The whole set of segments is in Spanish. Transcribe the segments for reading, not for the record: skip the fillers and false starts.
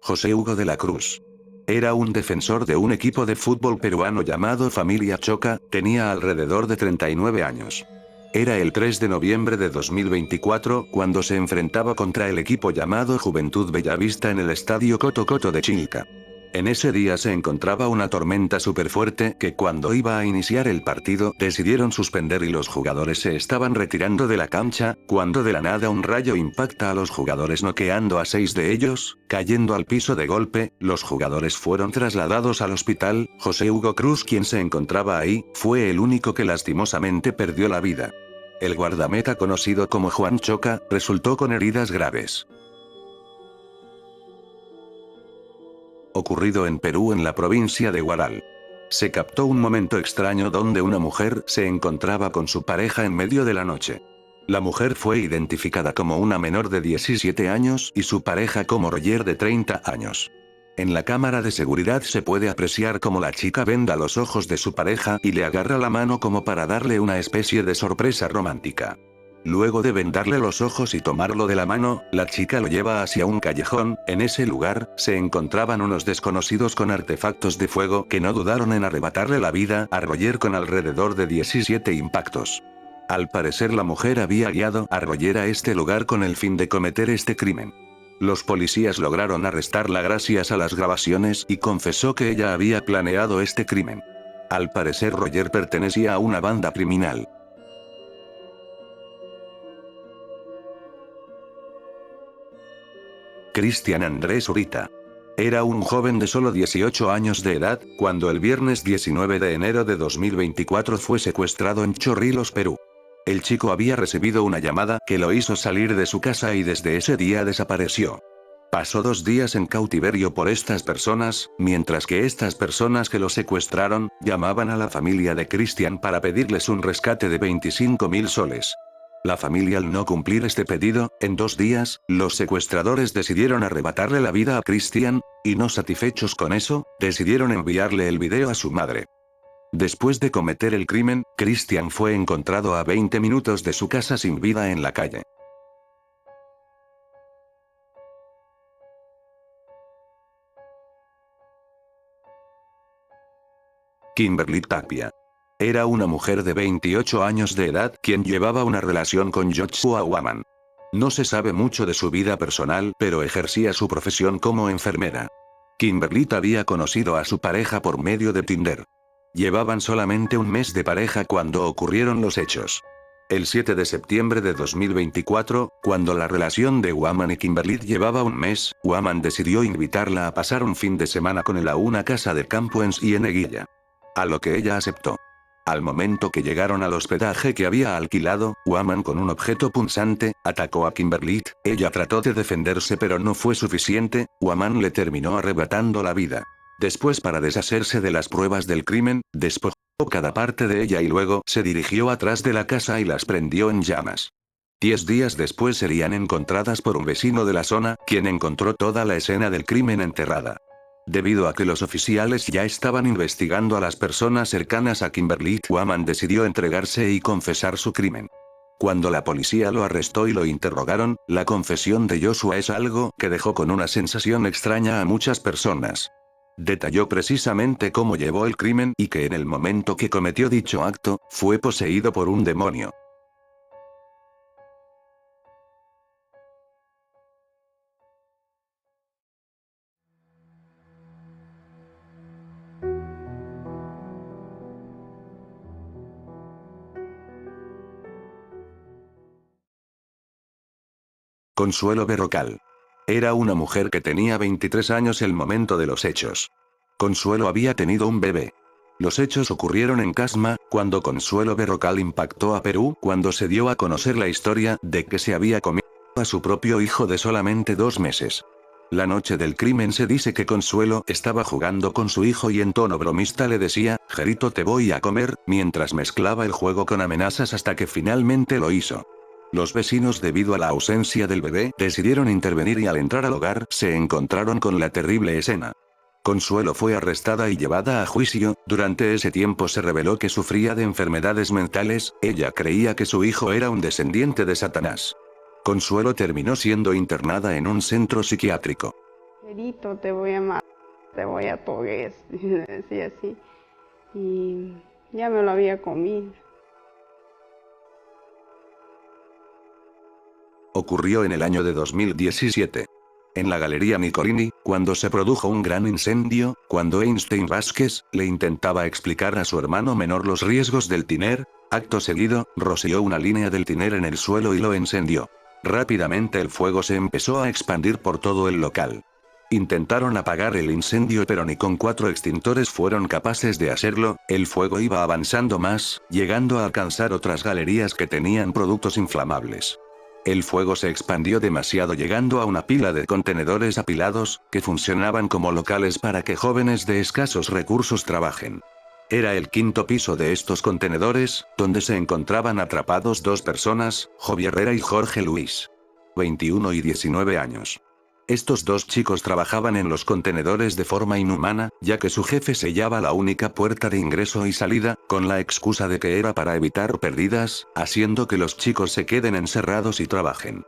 José Hugo de la Cruz. Era un defensor de un equipo de fútbol peruano llamado Familia Choca, tenía alrededor de 39 años. Era el 3 de noviembre de 2024 cuando se enfrentaba contra el equipo llamado Juventud Bellavista en el estadio Coto Coto de Chilca. En ese día se encontraba una tormenta súper fuerte que cuando iba a iniciar el partido decidieron suspender y los jugadores se estaban retirando de la cancha, cuando de la nada un rayo impacta a los jugadores noqueando a 6 de ellos, cayendo al piso de golpe. Los jugadores fueron trasladados al hospital. José Hugo Cruz, quien se encontraba ahí, fue el único que lastimosamente perdió la vida. El guardameta conocido como Juan Choca, resultó con heridas graves. Ocurrido en Perú en la provincia de Huaral. Se captó un momento extraño donde una mujer se encontraba con su pareja en medio de la noche. La mujer fue identificada como una menor de 17 años y su pareja como Roger de 30 años. En la cámara de seguridad se puede apreciar cómo la chica venda los ojos de su pareja y le agarra la mano como para darle una especie de sorpresa romántica. Luego de vendarle los ojos y tomarlo de la mano, la chica lo lleva hacia un callejón. En ese lugar, se encontraban unos desconocidos con artefactos de fuego que no dudaron en arrebatarle la vida a Roger con alrededor de 17 impactos. Al parecer la mujer había guiado a Roger a este lugar con el fin de cometer este crimen. Los policías lograron arrestarla gracias a las grabaciones y confesó que ella había planeado este crimen. Al parecer Roger pertenecía a una banda criminal. Cristian Andrés Urita. Era un joven de solo 18 años de edad, cuando el viernes 19 de enero de 2024 fue secuestrado en Chorrillos, Perú. El chico había recibido una llamada que lo hizo salir de su casa y desde ese día desapareció. Pasó 2 días en cautiverio por estas personas, mientras que estas personas que lo secuestraron, llamaban a la familia de Cristian para pedirles un rescate de 25.000 soles. La familia, al no cumplir este pedido, en 2 días, los secuestradores decidieron arrebatarle la vida a Cristian, y no satisfechos con eso, decidieron enviarle el video a su madre. Después de cometer el crimen, Cristian fue encontrado a 20 minutos de su casa sin vida en la calle. Kimberly Tapia. Era una mujer de 28 años de edad quien llevaba una relación con Joshua Waman. No se sabe mucho de su vida personal, pero ejercía su profesión como enfermera. Kimberly había conocido a su pareja por medio de Tinder. Llevaban solamente un mes de pareja cuando ocurrieron los hechos. El 7 de septiembre de 2024, cuando la relación de Waman y Kimberly llevaba un mes, Waman decidió invitarla a pasar un fin de semana con él a una casa de campo en Cieneguilla. A lo que ella aceptó. Al momento que llegaron al hospedaje que había alquilado, Waman con un objeto punzante, atacó a Kimberly. Ella trató de defenderse pero no fue suficiente. Waman le terminó arrebatando la vida. Después, para deshacerse de las pruebas del crimen, despojó cada parte de ella y luego se dirigió atrás de la casa y las prendió en llamas. 10 días después serían encontradas por un vecino de la zona, quien encontró toda la escena del crimen enterrada. Debido a que los oficiales ya estaban investigando a las personas cercanas a Kimberly, Waman decidió entregarse y confesar su crimen. Cuando la policía lo arrestó y lo interrogaron, la confesión de Joshua es algo que dejó con una sensación extraña a muchas personas. Detalló precisamente cómo llevó el crimen y que en el momento que cometió dicho acto, fue poseído por un demonio. Consuelo Berrocal. Era una mujer que tenía 23 años el momento de los hechos. Consuelo había tenido un bebé. Los hechos ocurrieron en Casma, cuando Consuelo Berrocal impactó a Perú cuando se dio a conocer la historia de que se había comido a su propio hijo de solamente 2 meses. La noche del crimen se dice que Consuelo estaba jugando con su hijo y en tono bromista le decía, Jerito te voy a comer, mientras mezclaba el juego con amenazas hasta que finalmente lo hizo. Los vecinos, debido a la ausencia del bebé, decidieron intervenir y al entrar al hogar se encontraron con la terrible escena. Consuelo fue arrestada y llevada a juicio. Durante ese tiempo se reveló que sufría de enfermedades mentales. Ella creía que su hijo era un descendiente de Satanás. Consuelo terminó siendo internada en un centro psiquiátrico. Jerito, te voy a matar, te voy a togues, le decía así. Y ya me lo había comido. Ocurrió en el año de 2017. En la Galería Nicolini, cuando se produjo un gran incendio, cuando Einstein Vázquez le intentaba explicar a su hermano menor los riesgos del tiner, acto seguido, roció una línea del tiner en el suelo y lo encendió. Rápidamente el fuego se empezó a expandir por todo el local. Intentaron apagar el incendio pero ni con 4 extintores fueron capaces de hacerlo. El fuego iba avanzando más, llegando a alcanzar otras galerías que tenían productos inflamables. El fuego se expandió demasiado llegando a una pila de contenedores apilados, que funcionaban como locales para que jóvenes de escasos recursos trabajen. Era el 5.º piso de estos contenedores, donde se encontraban atrapados 2 personas, Jovi Herrera y Jorge Luis. 21 y 19 años. Estos 2 chicos trabajaban en los contenedores de forma inhumana, ya que su jefe sellaba la única puerta de ingreso y salida, con la excusa de que era para evitar pérdidas, haciendo que los chicos se queden encerrados y trabajen.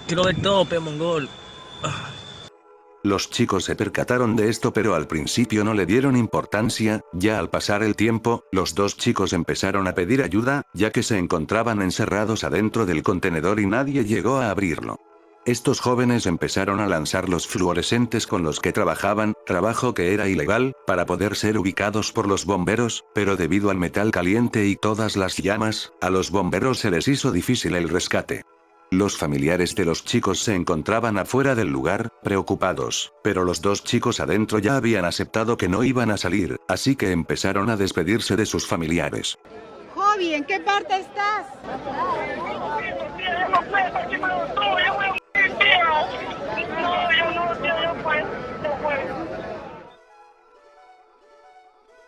Quiero ver todo, mongol. Los chicos se percataron de esto pero al principio no le dieron importancia. Ya al pasar el tiempo, los 2 chicos empezaron a pedir ayuda, ya que se encontraban encerrados adentro del contenedor y nadie llegó a abrirlo. Estos jóvenes empezaron a lanzar los fluorescentes con los que trabajaban, trabajo que era ilegal, para poder ser ubicados por los bomberos, pero debido al metal caliente y todas las llamas, a los bomberos se les hizo difícil el rescate. Los familiares de los chicos se encontraban afuera del lugar, preocupados, pero los 2 chicos adentro ya habían aceptado que no iban a salir, así que empezaron a despedirse de sus familiares. Jovi, ¿en qué parte estás?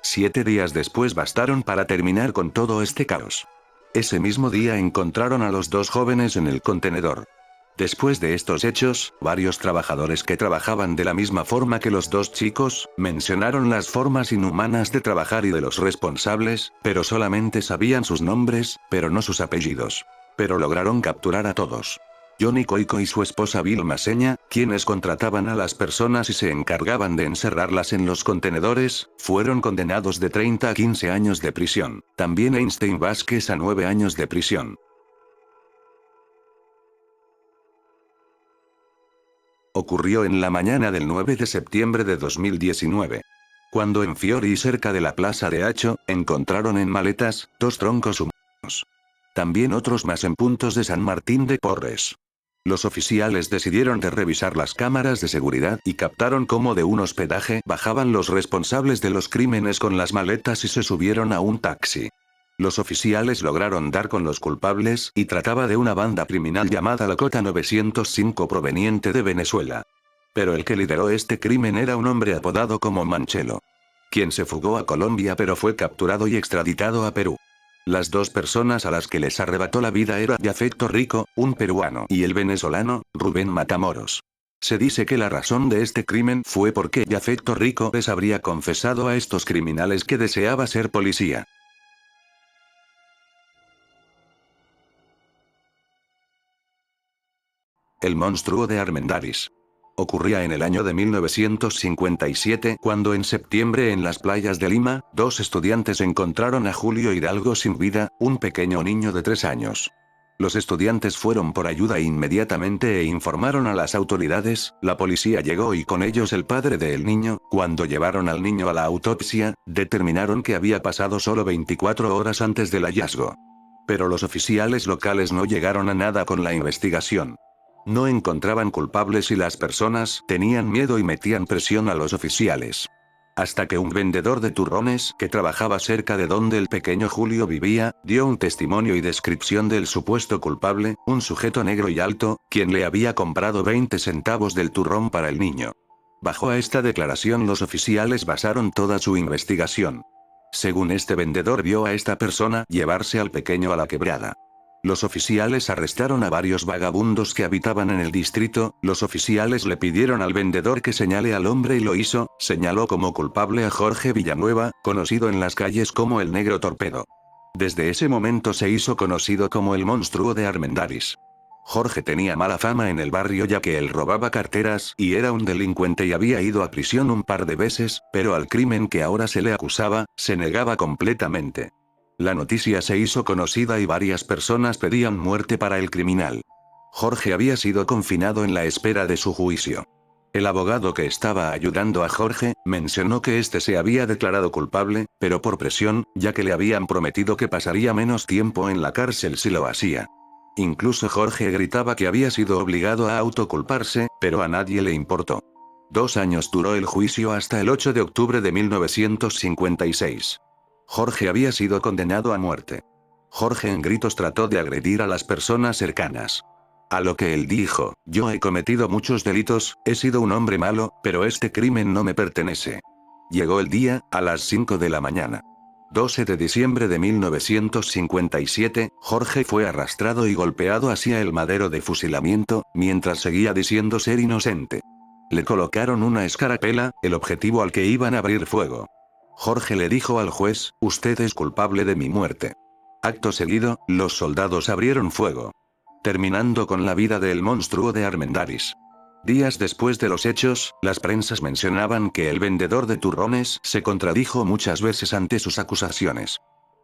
7 días después bastaron para terminar con todo este caos. Ese mismo día encontraron a los 2 jóvenes en el contenedor. Después de estos hechos, varios trabajadores que trabajaban de la misma forma que los 2 chicos, mencionaron las formas inhumanas de trabajar y de los responsables, pero solamente sabían sus nombres, pero no sus apellidos. Pero lograron capturar a todos. Johnny Coico y su esposa Vilma Seña, quienes contrataban a las personas y se encargaban de encerrarlas en los contenedores, fueron condenados de 30 a 15 años de prisión. También Einstein Vázquez a 9 años de prisión. Ocurrió en la mañana del 9 de septiembre de 2019. Cuando en Fiori, cerca de la plaza de Hacho, encontraron en maletas 2 troncos humanos. También otros más en puntos de San Martín de Porres. Los oficiales decidieron de revisar las cámaras de seguridad y captaron cómo de un hospedaje bajaban los responsables de los crímenes con las maletas y se subieron a un taxi. Los oficiales lograron dar con los culpables y trataba de una banda criminal llamada la Cota 905 proveniente de Venezuela. Pero el que lideró este crimen era un hombre apodado como Manchelo, quien se fugó a Colombia pero fue capturado y extraditado a Perú. Las 2 personas a las que les arrebató la vida eran Yafet Torrico, un peruano, y el venezolano, Rubén Matamoros. Se dice que la razón de este crimen fue porque Yafet Torrico les habría confesado a estos criminales que deseaba ser policía. El monstruo de Armendáriz. Ocurría en el año de 1957 cuando en septiembre en las playas de Lima, 2 estudiantes encontraron a Julio Hidalgo sin vida, un pequeño niño de 3 años. Los estudiantes fueron por ayuda inmediatamente e informaron a las autoridades. La policía llegó y con ellos el padre del niño. Cuando llevaron al niño a la autopsia, determinaron que había pasado solo 24 horas antes del hallazgo. Pero los oficiales locales no llegaron a nada con la investigación. No encontraban culpables y las personas tenían miedo y metían presión a los oficiales. Hasta que un vendedor de turrones que trabajaba cerca de donde el pequeño Julio vivía, dio un testimonio y descripción del supuesto culpable, un sujeto negro y alto, quien le había comprado 20 centavos del turrón para el niño. Bajo a esta declaración los oficiales basaron toda su investigación. Según este vendedor vio a esta persona llevarse al pequeño a la quebrada. Los oficiales arrestaron a varios vagabundos que habitaban en el distrito, los oficiales le pidieron al vendedor que señale al hombre y lo hizo, señaló como culpable a Jorge Villanueva, conocido en las calles como el Negro Torpedo. Desde ese momento se hizo conocido como el monstruo de Armendáriz. Jorge tenía mala fama en el barrio ya que él robaba carteras y era un delincuente y había ido a prisión un par de veces, pero al crimen que ahora se le acusaba, se negaba completamente. La noticia se hizo conocida y varias personas pedían muerte para el criminal. Jorge había sido confinado en la espera de su juicio. El abogado que estaba ayudando a Jorge, mencionó que este se había declarado culpable, pero por presión, ya que le habían prometido que pasaría menos tiempo en la cárcel si lo hacía. Incluso Jorge gritaba que había sido obligado a autoculparse, pero a nadie le importó. 2 años duró el juicio hasta el 8 de octubre de 1956. Jorge había sido condenado a muerte. Jorge en gritos trató de agredir a las personas cercanas. A lo que él dijo, yo he cometido muchos delitos, he sido un hombre malo, pero este crimen no me pertenece. Llegó el día, a las 5 de la mañana. 12 de diciembre de 1957, Jorge fue arrastrado y golpeado hacia el madero de fusilamiento, mientras seguía diciendo ser inocente. Le colocaron una escarapela, el objetivo al que iban a abrir fuego. Jorge le dijo al juez, usted es culpable de mi muerte. Acto seguido, los soldados abrieron fuego, terminando con la vida del monstruo de Armendáriz. Días después de los hechos, las prensas mencionaban que el vendedor de turrones se contradijo muchas veces ante sus acusaciones.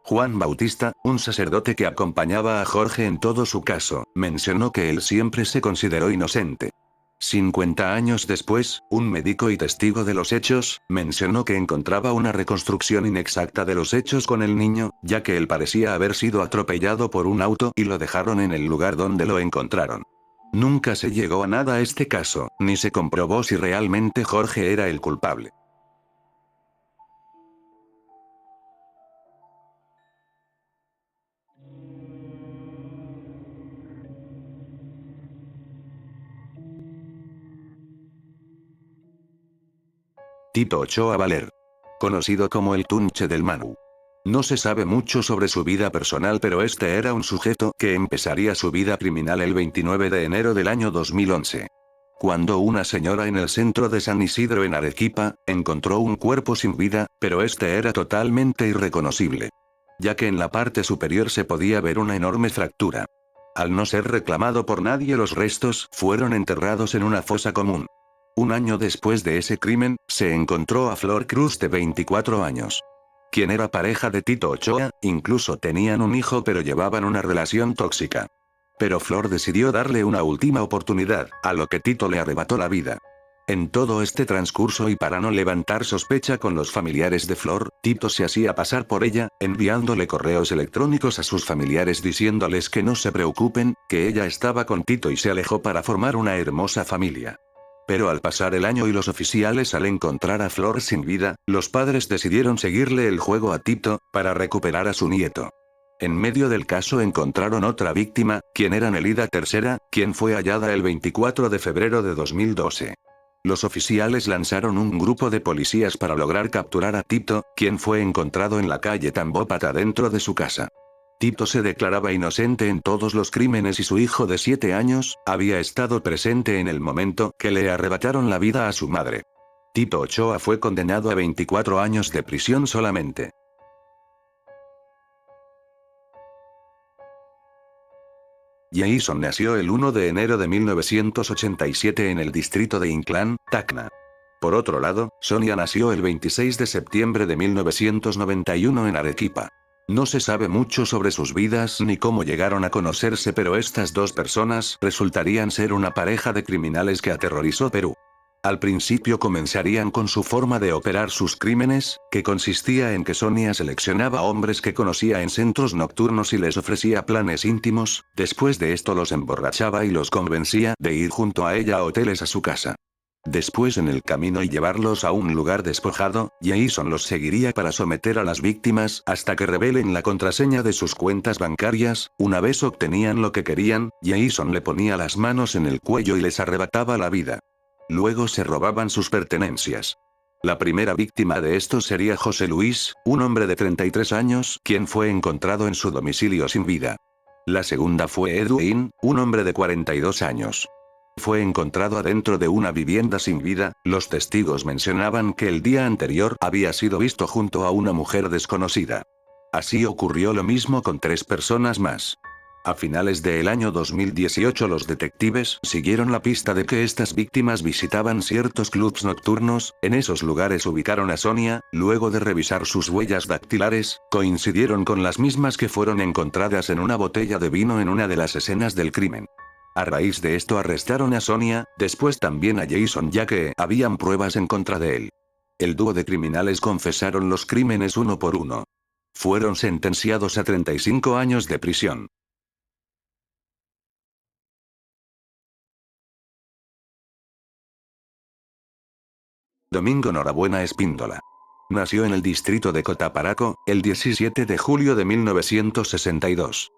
Juan Bautista, un sacerdote que acompañaba a Jorge en todo su caso, mencionó que él siempre se consideró inocente. 50 años después, un médico y testigo de los hechos, mencionó que encontraba una reconstrucción inexacta de los hechos con el niño, ya que él parecía haber sido atropellado por un auto y lo dejaron en el lugar donde lo encontraron. Nunca se llegó a nada a este caso, ni se comprobó si realmente Jorge era el culpable. Tito Ochoa Valer. Conocido como el Tunche del Manu. No se sabe mucho sobre su vida personal, pero este era un sujeto que empezaría su vida criminal el 29 de enero del año 2011. Cuando una señora en el centro de San Isidro en Arequipa, encontró un cuerpo sin vida, pero este era totalmente irreconocible, ya que en la parte superior se podía ver una enorme fractura. Al no ser reclamado por nadie, los restos fueron enterrados en una fosa común. Un año después de ese crimen, se encontró a Flor Cruz de 24 años. Quien era pareja de Tito Ochoa, incluso tenían un hijo pero llevaban una relación tóxica. Pero Flor decidió darle una última oportunidad, a lo que Tito le arrebató la vida. En todo este transcurso y para no levantar sospecha con los familiares de Flor, Tito se hacía pasar por ella, enviándole correos electrónicos a sus familiares diciéndoles que no se preocupen, que ella estaba con Tito y se alejó para formar una hermosa familia. Pero al pasar el año y los oficiales al encontrar a Flor sin vida, los padres decidieron seguirle el juego a Tito, para recuperar a su nieto. En medio del caso encontraron otra víctima, quien era Nelida Tercera, quien fue hallada el 24 de febrero de 2012. Los oficiales lanzaron un grupo de policías para lograr capturar a Tito, quien fue encontrado en la calle Tambópata dentro de su casa. Tito se declaraba inocente en todos los crímenes y su hijo de 7 años, había estado presente en el momento que le arrebataron la vida a su madre. Tito Ochoa fue condenado a 24 años de prisión solamente. Jason nació el 1 de enero de 1987 en el distrito de Inclán, Tacna. Por otro lado, Sonia nació el 26 de septiembre de 1991 en Arequipa. No se sabe mucho sobre sus vidas ni cómo llegaron a conocerse, pero estas dos personas resultarían ser una pareja de criminales que aterrorizó Perú. Al principio comenzarían con su forma de operar sus crímenes, que consistía en que Sonia seleccionaba hombres que conocía en centros nocturnos y les ofrecía planes íntimos, después de esto los emborrachaba y los convencía de ir junto a ella a hoteles a su casa. Después en el camino y llevarlos a un lugar despojado, Jason los seguiría para someter a las víctimas hasta que revelen la contraseña de sus cuentas bancarias. Una vez obtenían lo que querían, Jason le ponía las manos en el cuello y les arrebataba la vida. Luego se robaban sus pertenencias. La primera víctima de esto sería José Luis, un hombre de 33 años, quien fue encontrado en su domicilio sin vida. La segunda fue Edwin, un hombre de 42 años. Fue encontrado adentro de una vivienda sin vida. Los testigos mencionaban que el día anterior había sido visto junto a una mujer desconocida. Así ocurrió lo mismo con 3 personas más. A finales del año 2018 los detectives siguieron la pista de que estas víctimas visitaban ciertos clubs nocturnos. En esos lugares ubicaron a Sonia. Luego de revisar sus huellas dactilares, coincidieron con las mismas que fueron encontradas en una botella de vino en una de las escenas del crimen. A raíz de esto arrestaron a Sonia, después también a Jason, ya que habían pruebas en contra de él. El dúo de criminales confesaron los crímenes uno por uno. Fueron sentenciados a 35 años de prisión. Domingo Norabuena Espíndola. Nació en el distrito de Cotaparaco, el 17 de julio de 1962.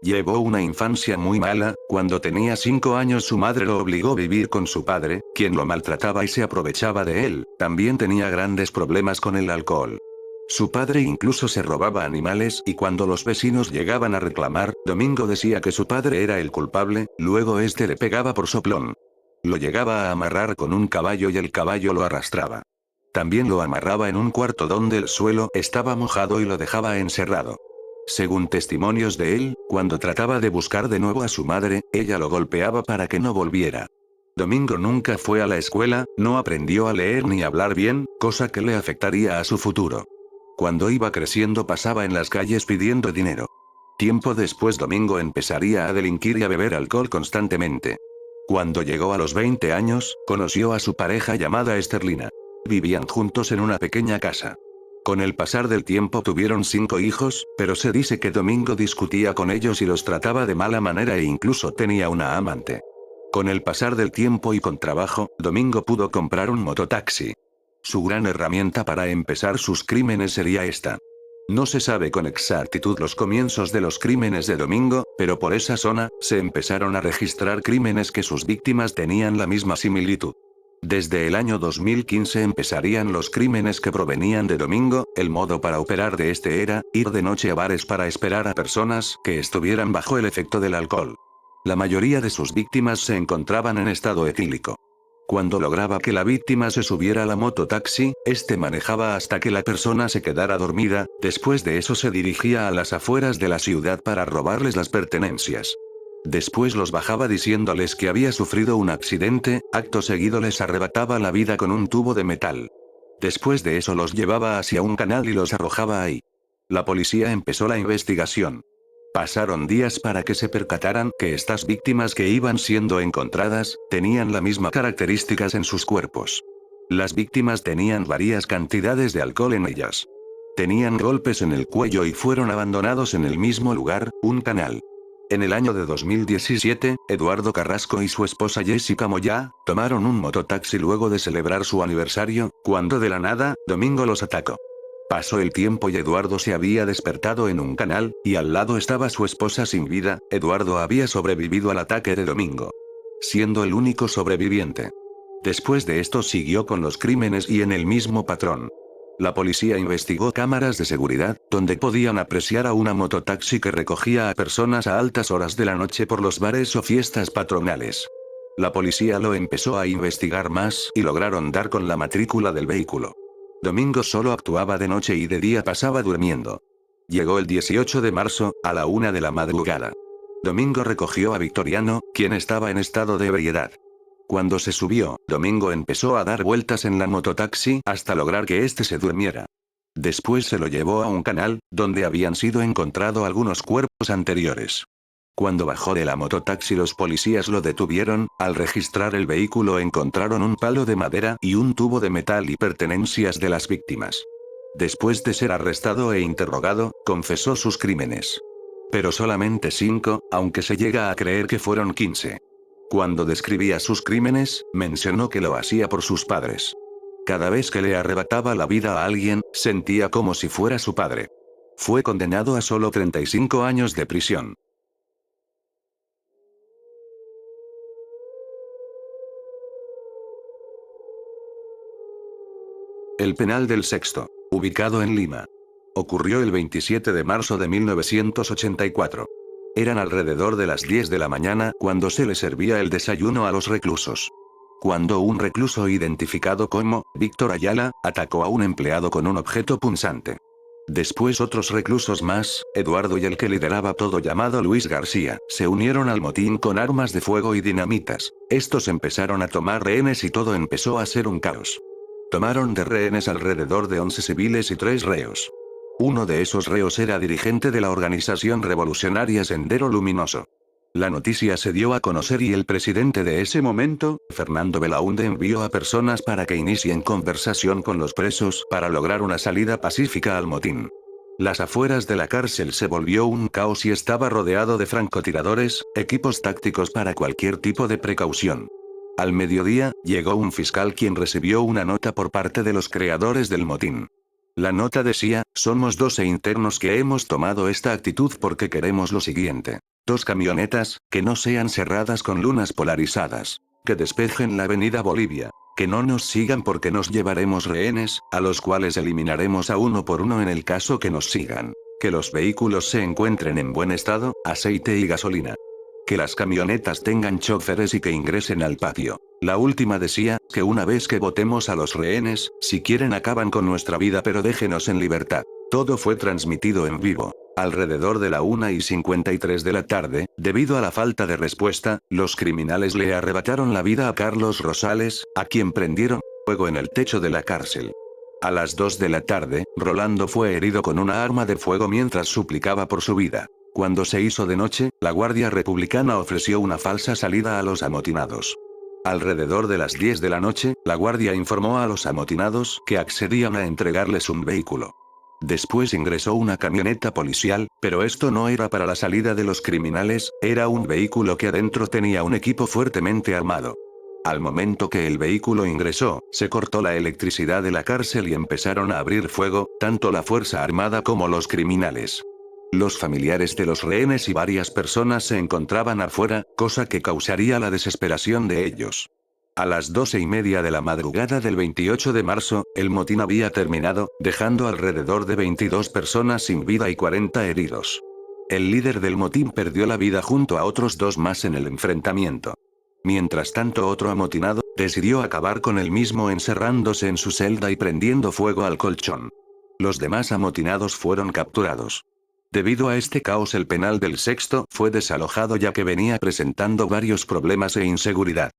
Llevó una infancia muy mala. Cuando tenía 5 años su madre lo obligó a vivir con su padre, quien lo maltrataba y se aprovechaba de él. También tenía grandes problemas con el alcohol. Su padre incluso se robaba animales y cuando los vecinos llegaban a reclamar, Domingo decía que su padre era el culpable, luego este le pegaba por soplón. Lo llegaba a amarrar con un caballo y el caballo lo arrastraba. También lo amarraba en un cuarto donde el suelo estaba mojado y lo dejaba encerrado. Según testimonios de él, cuando trataba de buscar de nuevo a su madre, ella lo golpeaba para que no volviera. Domingo nunca fue a la escuela, no aprendió a leer ni hablar bien, cosa que le afectaría a su futuro. Cuando iba creciendo pasaba en las calles pidiendo dinero. Tiempo después Domingo empezaría a delinquir y a beber alcohol constantemente. Cuando llegó a los 20 años, conoció a su pareja llamada Esterlina. Vivían juntos en una pequeña casa. Con el pasar del tiempo tuvieron 5 hijos, pero se dice que Domingo discutía con ellos y los trataba de mala manera e incluso tenía una amante. Con el pasar del tiempo y con trabajo, Domingo pudo comprar un mototaxi. Su gran herramienta para empezar sus crímenes sería esta. No se sabe con exactitud los comienzos de los crímenes de Domingo, pero por esa zona, se empezaron a registrar crímenes que sus víctimas tenían la misma similitud. Desde el año 2015 empezarían los crímenes que provenían de Domingo. El modo para operar de este era, ir de noche a bares para esperar a personas que estuvieran bajo el efecto del alcohol. La mayoría de sus víctimas se encontraban en estado etílico. Cuando lograba que la víctima se subiera a la mototaxi, este manejaba hasta que la persona se quedara dormida. Después de eso se dirigía a las afueras de la ciudad para robarles las pertenencias. Después los bajaba diciéndoles que había sufrido un accidente. Acto seguido les arrebataba la vida con un tubo de metal. Después de eso los llevaba hacia un canal y los arrojaba ahí. La policía empezó la investigación. Pasaron días para que se percataran que estas víctimas que iban siendo encontradas, tenían las mismas características en sus cuerpos. Las víctimas tenían varias cantidades de alcohol en ellas. Tenían golpes en el cuello y fueron abandonados en el mismo lugar, un canal. En el año de 2017, Eduardo Carrasco y su esposa Jessica Moya, tomaron un mototaxi luego de celebrar su aniversario, cuando de la nada, Domingo los atacó. Pasó el tiempo y Eduardo se había despertado en un canal, y al lado estaba su esposa sin vida. Eduardo había sobrevivido al ataque de Domingo, siendo el único sobreviviente. Después de esto siguió con los crímenes y en el mismo patrón. La policía investigó cámaras de seguridad, donde podían apreciar a una mototaxi que recogía a personas a altas horas de la noche por los bares o fiestas patronales. La policía lo empezó a investigar más y lograron dar con la matrícula del vehículo. Domingo solo actuaba de noche y de día pasaba durmiendo. Llegó el 18 de marzo, a la 1 de la madrugada. Domingo recogió a Victoriano, quien estaba en estado de ebriedad. Cuando se subió, Domingo empezó a dar vueltas en la mototaxi hasta lograr que éste se durmiera. Después se lo llevó a un canal, donde habían sido encontrados algunos cuerpos anteriores. Cuando bajó de la mototaxi los policías lo detuvieron. Al registrar el vehículo encontraron un palo de madera y un tubo de metal y pertenencias de las víctimas. Después de ser arrestado e interrogado, confesó sus crímenes. Pero solamente 5, aunque se llega a creer que fueron 15. Cuando describía sus crímenes, mencionó que lo hacía por sus padres. Cada vez que le arrebataba la vida a alguien, sentía como si fuera su padre. Fue condenado a solo 35 años de prisión. El penal del Sexto, ubicado en Lima. Ocurrió el 27 de marzo de 1984. Eran alrededor de las 10 de la mañana cuando se le servía el desayuno a los reclusos. Cuando un recluso identificado como Víctor Ayala atacó a un empleado con un objeto punzante. Después otros reclusos más, Eduardo y el que lideraba todo llamado Luis García, se unieron al motín con armas de fuego y dinamitas. Estos empezaron a tomar rehenes y todo empezó a ser un caos. Tomaron de rehenes alrededor de 11 civiles y 3 reos. Uno de esos reos era dirigente de la organización revolucionaria Sendero Luminoso. La noticia se dio a conocer y el presidente de ese momento, Fernando Belaúnde, envió a personas para que inicien conversación con los presos para lograr una salida pacífica al motín. Las afueras de la cárcel se volvió un caos y estaba rodeado de francotiradores, equipos tácticos para cualquier tipo de precaución. Al mediodía, llegó un fiscal quien recibió una nota por parte de los creadores del motín. La nota decía: somos 12 internos que hemos tomado esta actitud porque queremos lo siguiente. 2 camionetas, que no sean cerradas con lunas polarizadas. Que despejen la avenida Bolivia. Que no nos sigan porque nos llevaremos rehenes, a los cuales eliminaremos a uno por uno en el caso que nos sigan. Que los vehículos se encuentren en buen estado, aceite y gasolina. Que las camionetas tengan choferes y que ingresen al patio. La última decía, que una vez que votemos a los rehenes, si quieren acaban con nuestra vida pero déjenos en libertad. Todo fue transmitido en vivo. Alrededor de la 1:53 de la tarde, debido a la falta de respuesta, los criminales le arrebataron la vida a Carlos Rosales, a quien prendieron fuego en el techo de la cárcel. A las 2 de la tarde, Rolando fue herido con una arma de fuego mientras suplicaba por su vida. Cuando se hizo de noche, la Guardia Republicana ofreció una falsa salida a los amotinados. Alrededor de las 10 de la noche, la Guardia informó a los amotinados que accedían a entregarles un vehículo. Después ingresó una camioneta policial, pero esto no era para la salida de los criminales, era un vehículo que adentro tenía un equipo fuertemente armado. Al momento que el vehículo ingresó, se cortó la electricidad de la cárcel y empezaron a abrir fuego, tanto la Fuerza Armada como los criminales. Los familiares de los rehenes y varias personas se encontraban afuera, cosa que causaría la desesperación de ellos. A las 12:30 de la madrugada del 28 de marzo, el motín había terminado, dejando alrededor de 22 personas sin vida y 40 heridos. El líder del motín perdió la vida junto a otros 2 más en el enfrentamiento. Mientras tanto, otro amotinado decidió acabar con el mismo encerrándose en su celda y prendiendo fuego al colchón. Los demás amotinados fueron capturados. Debido a este caos, el penal del Sexto fue desalojado ya que venía presentando varios problemas e inseguridad.